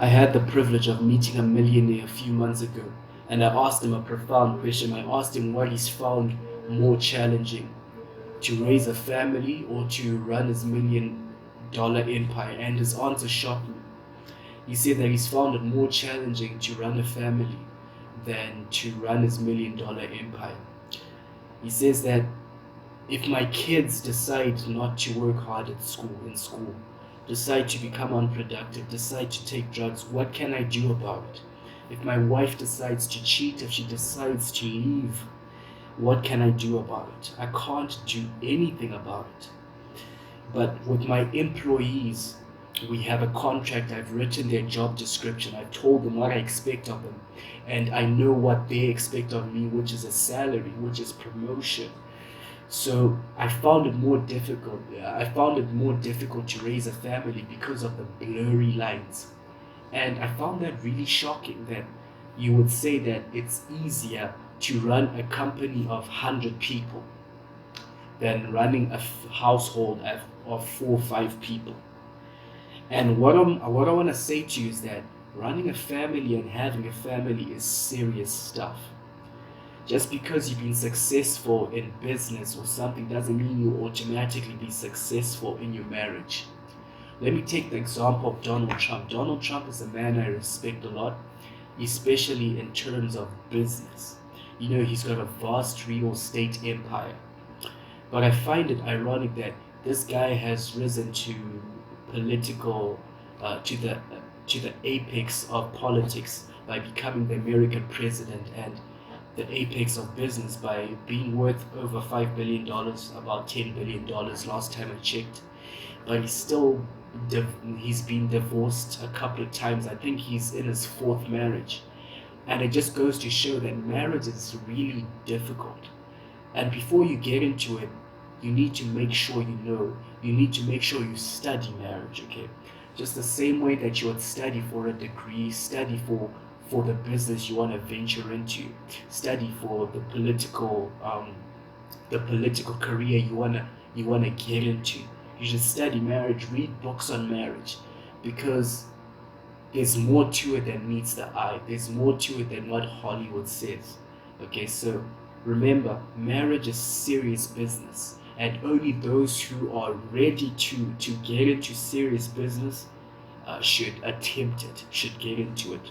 I had the privilege of meeting a millionaire a few months ago, and I asked him a profound question. I asked him what he's found more challenging, to raise a family or to run his $1 million empire, and his answer shocked me. He said that he's found it more challenging to run a family than to run his $1 million empire. He says that if my kids decide not to work hard in school, decide to become unproductive, decide to take drugs, what can I do about it? If my wife decides to cheat, if she decides to leave, what can I do about it? I can't do anything about it. But with my employees, we have a contract. I've written their job description. I've told them what I expect of them. And I know what they expect of me, which is a salary, which is promotion. So I found it more difficult. I found it more difficult to raise a family because of the blurry lines. And I found that really shocking, that you would say that it's easier to run a company of 100 people than running a household of 4 or 5 people. And what I want to say to you is that running a family and having a family is serious stuff. Just because you've been successful in business or something doesn't mean you'll automatically be successful in your marriage. Let me take the example of Donald Trump. Donald Trump is a man I respect a lot, especially in terms of business. You know, he's got a vast real estate empire. But I find it ironic that this guy has risen to political, to the apex of politics by becoming the American president, and the apex of business by being worth over $5 billion, about $10 billion last time I checked. But he's been divorced a couple of times. I think he's in his fourth marriage. And it just goes to show that marriage is really difficult. And before you get into it, you need to make sure you know. You need to make sure you study marriage, okay? Just the same way that you would study for a degree, study for the business you want to venture into, study for the political career you wanna get into. You should study marriage, read books on marriage, because there's more to it than meets the eye. There's more to it than what Hollywood says. Okay, so remember, marriage is serious business, and only those who are ready to get into serious business should attempt it, should get into it.